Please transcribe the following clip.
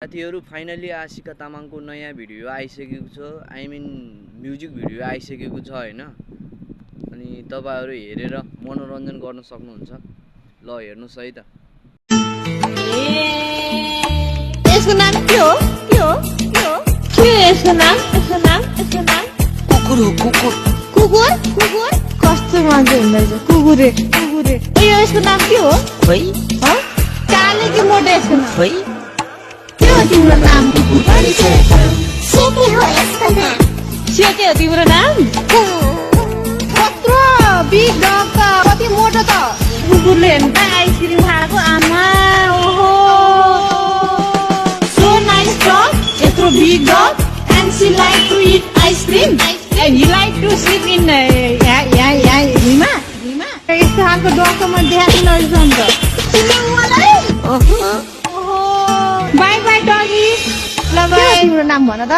साथीहरु फाइनली आशिका तामाङको नयाँ भिडियो आइसकेको छ आई मिन म्युजिक भिडियो आइसकेको छ हैन अनि तपाईहरु हेरेर मनोरञ्जन गर्न सक्नुहुन्छ ल हेर्नुस् है त यसको नाम के हो के यसको नाम कुकुर हो कुकुर कस्तो मान्छे हुँदैछ कुकुरे यसको नाम के हो खोइ काले कि मोटे यसको नाम खोइ के हो तिम्रो नाम सेते हो तिम्रो नाम कत्रो बिग डग त कति मोटो त कुकुरले हेर्नु त आइसक्रिम खाएको आमा ओहो so nice dog यत्रो big dog and she like to eat ice cream and you like to sleep in हिमा यस्तो खालको डगको म देखाएको लैजाउँ त बाई बाई डगी ल बाई तिम्रो नाम भन त